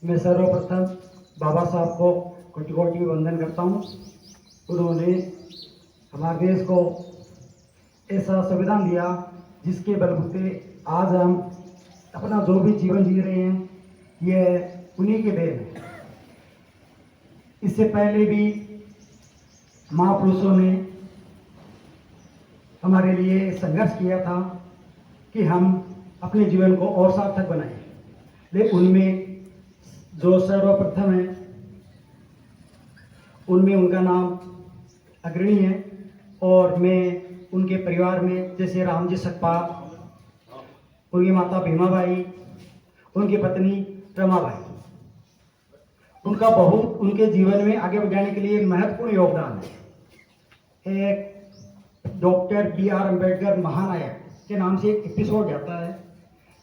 मैं सर्वप्रथम बाबा साहब को कोटि कोटि वंदन करता हूँ। उन्होंने हमारे देश को ऐसा संविधान दिया जिसके बलबूते आज हम अपना जो भी जीवन जी रहे हैं, यह उन्हीं के देन है। इससे पहले भी महापुरुषों ने हमारे लिए संघर्ष किया था कि हम अपने जीवन को और सार्थक बनाएं, लेकिन उनमें जो सर्वप्रथम है उनमें उनका नाम अग्रणी है। और मैं उनके परिवार में जैसे रामजी सकपाल, उनकी माता भीमाबाई, उनकी पत्नी रमाबाई, उनका बहुत उनके जीवन में आगे बढ़ाने के लिए महत्वपूर्ण योगदान है। एक डॉक्टर B.R. अम्बेडकर महानायक के नाम से एक एपिसोड आता है,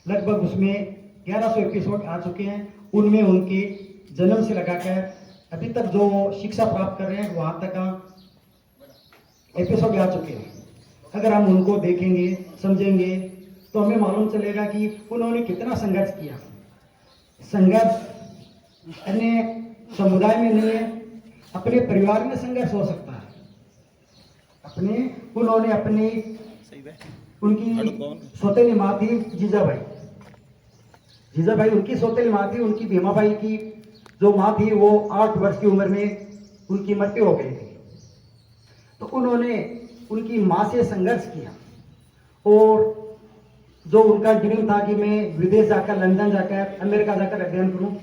लगभग उसमें 1100 एपिसोड आ चुके हैं। उनमें उनके जन्म से लगाकर अभी तक जो शिक्षा प्राप्त कर रहे हैं वहाँ तक का एपिसोड आ चुके हैं। अगर हम उनको देखेंगे, समझेंगे, तो हमें मालूम चलेगा कि उन्होंने कितना संघर्ष किया। संघर्ष अन्य समुदाय में नहीं है, अपने परिवार में संघर्ष हो सकता है। उन्होंने अपनी उनकी सौतेली माँ थी जीजाबाई उनकी सौतेली माँ थी। उनकी भीमाबाई की जो माँ थी वो 8 वर्ष की उम्र में उनकी मृत्यु हो गई थी। तो उन्होंने उनकी माँ से संघर्ष किया और जो उनका ड्रीम था कि मैं विदेश जाकर, लंदन जाकर, अमेरिका जाकर अध्ययन करूं,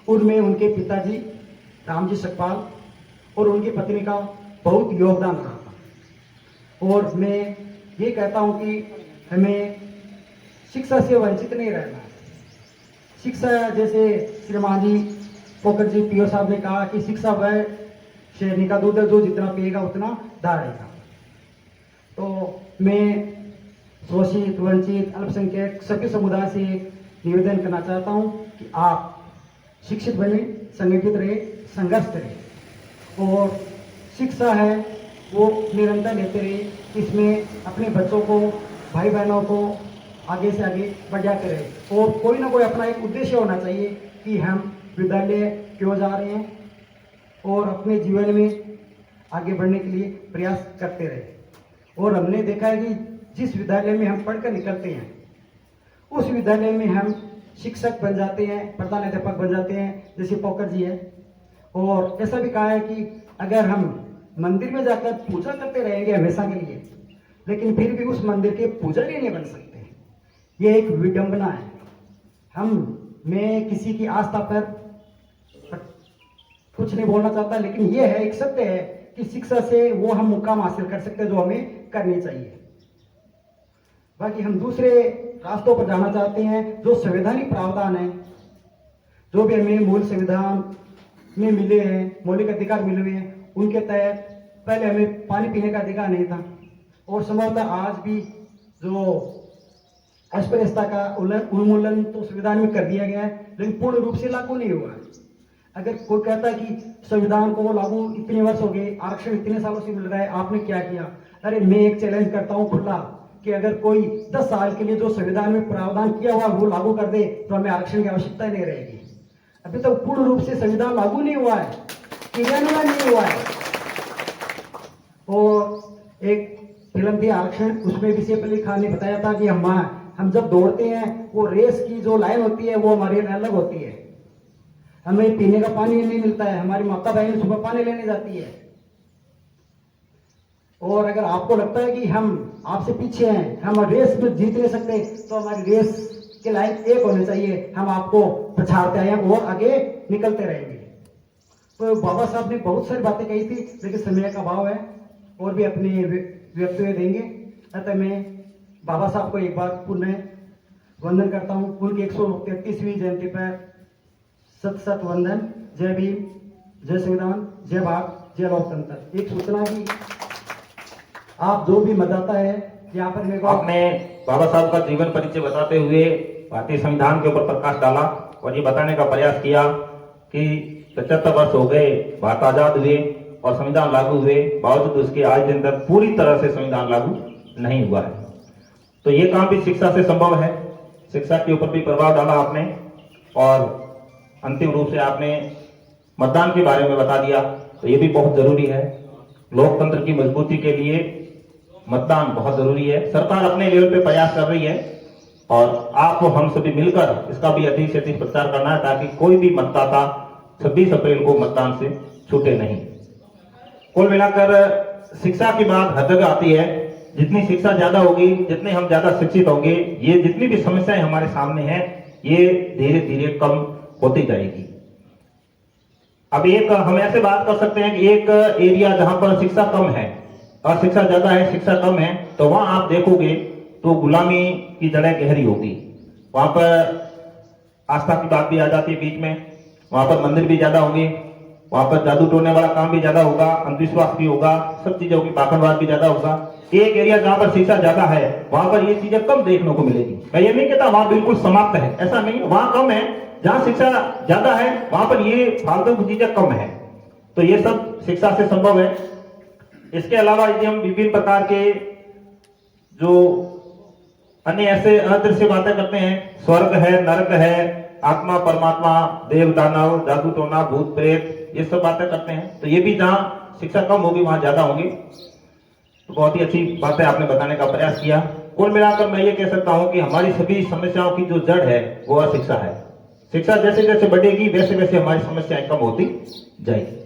उनमें उनके पिताजी रामजी सकपाल और उनकी पत्नी का बहुत योगदान रहा था। और मैं ये कहता हूं कि हमें शिक्षा से वंचित नहीं रहना है। शिक्षा, जैसे श्रीमान जी पोकर जी पीओ साहब ने कहा कि शिक्षा वह शेरनी का दूध है जो जितना पिएगा उतना दहाड़ेगा। तो मैं शोषित, वंचित, अल्पसंख्यक सभी समुदाय से निवेदन करना चाहता हूं कि आप शिक्षित बने, संगठित रहे, संघर्ष करें और शिक्षा है वो निरंतर लेते रहे। इसमें अपने बच्चों को, भाई बहनों को आगे से आगे बढ़ाते रहे और कोई ना कोई अपना एक उद्देश्य होना चाहिए कि हम विद्यालय क्यों जा रहे हैं और अपने जीवन में आगे बढ़ने के लिए प्रयास करते रहे। और हमने देखा है कि जिस विद्यालय में हम पढ़कर निकलते हैं उस विद्यालय में हम शिक्षक बन जाते हैं, प्रधानाध्यापक बन जाते हैं, जैसे पोकर जी है। और ऐसा भी कहा है कि अगर हम मंदिर में जाकर पूजा करते रहेंगे हमेशा के लिए, लेकिन फिर भी उस मंदिर के पुजारी नहीं बन सकते। ये एक विडंबना है। मैं किसी की आस्था पर कुछ नहीं बोलना चाहता, लेकिन यह है, एक सत्य है कि शिक्षा से वो हम मुकाम हासिल कर सकते हैं जो हमें करनी चाहिए। बाकी हम दूसरे रास्तों पर जाना चाहते हैं, जो संवैधानिक प्रावधान है, जो भी हमें मूल संविधान में मिले हैं, मौलिक अधिकार मिले हुए हैं, उनके तहत पहले हमें पानी पीने का अधिकार नहीं था और संभवतः आज भी जो अस्पृश्यता का उन्मूलन तो संविधान में कर दिया गया है, लेकिन पूर्ण रूप से लागू नहीं हुआ है। अगर कोई कहता है कि संविधान को लागू इतने वर्ष हो गए, आरक्षण इतने सालों से मिल रहा है, आपने क्या किया? अरे मैं एक चैलेंज करता हूं खुला कि अगर कोई 10 साल के लिए जो संविधान में प्रावधान किया हुआ वो लागू कर दे तो हमें आरक्षण की आवश्यकता नहीं रहेगी। अभी तक पूर्ण रूप से संविधान लागू नहीं हुआ है, क्रियान्वयन नहीं हुआ है। और एक फिल्म थी आरक्षण, उसमें भी सैफ अली खान ने बताया था कि हम जब दौड़ते हैं वो रेस की जो लाइन होती है वो हमारी अलग होती है। हमें पीने का पानी नहीं मिलता है, हमारी माता बहन सुबह पानी लेने जाती है। और अगर आपको लगता है कि हम आपसे पीछे हैं, हम रेस में जीत नहीं सकते, तो हमारी रेस के लाइन एक होनी चाहिए। हम आपको पछाड़ते हैं और आगे निकलते रहेंगे। तो बाबा साहब ने बहुत सारी बातें कही थी, लेकिन समय का अभाव है और भी अपनी वक्तव्य देंगे। अतः मैं बाबा साहब को एक बार पुनः वंदन करता हूँ। उनकी 133वीं जयंती पर सत सत वंदन। जय भीम, जय संविधान, जय भारत, जय लोकतंत्र। एक सूचना की आप जो भी मतदाता है यहाँ पर मेरे को, आपने बाबा साहब का जीवन परिचय बताते हुए भारतीय संविधान के ऊपर प्रकाश डाला और ये बताने का प्रयास किया कि 75 वर्ष हो गए भारत आजाद हुए और संविधान लागू हुए, बावजूद उसके आज दिन तक पूरी तरह से संविधान लागू नहीं हुआ है। तो ये काम भी शिक्षा से संभव है। शिक्षा के ऊपर भी प्रभाव डाला आपने और अंतिम रूप से आपने मतदान के बारे में बता दिया, तो ये भी बहुत जरूरी है। लोकतंत्र की मजबूती के लिए मतदान बहुत जरूरी है। सरकार अपने लेवल पे प्रयास कर रही है और आपको हम सभी मिलकर इसका भी अधिक से अधिक प्रचार करना है, ताकि कोई भी मतदाता 26 अप्रैल को मतदान से छूटे नहीं। कुल मिलाकर शिक्षा की बात हर जगह आती है। जितनी शिक्षा ज्यादा होगी, जितने हम ज्यादा शिक्षित होंगे, ये जितनी भी समस्याएं हमारे सामने हैं, ये धीरे धीरे कम होती जाएगी। अब एक हम ऐसे बात कर सकते हैं कि एक एरिया जहां पर शिक्षा कम है और शिक्षा ज्यादा है, शिक्षा कम है, तो वहां आप देखोगे तो गुलामी की जड़ें गहरी होगी। वहां पर आस्था की बात भी आ जाती है बीच में, वहां पर मंदिर भी ज्यादा होंगे, वहां पर जादू टोने वाला काम भी ज्यादा होगा, अंधविश्वास भी होगा, सब चीजें होगी, पाखंडवाद भी ज्यादा होगा। एक एरिया जहां पर शिक्षा ज्यादा है वहां पर ये चीजें कम देखने को मिलेगी। मैं ये नहीं कहता वहां बिल्कुल समाप्त है, ऐसा नहीं, वहां कम है। जहां शिक्षा ज्यादा है वहां पर ये फालतू की चीजें कम है। तो ये सब शिक्षा से संभव है। इसके अलावा यदि हम विभिन्न प्रकार के जो अन्य ऐसे अदृश्य बातें करते हैं, स्वर्ग है, नरक है, आत्मा परमात्मा, देव दानव, जादू टोना, भूत प्रेत, ये सब बातें करते हैं, तो ये भी जहां शिक्षा कम होगी वहां ज्यादा होंगी। तो बहुत ही अच्छी बातें आपने बताने का प्रयास किया। कुल मिलाकर मैं ये कह सकता हूं कि हमारी सभी समस्याओं की जो जड़ है वो शिक्षा है। शिक्षा जैसे जैसे बढ़ेगी वैसे वैसे हमारी समस्याएं कम होती जाएगी।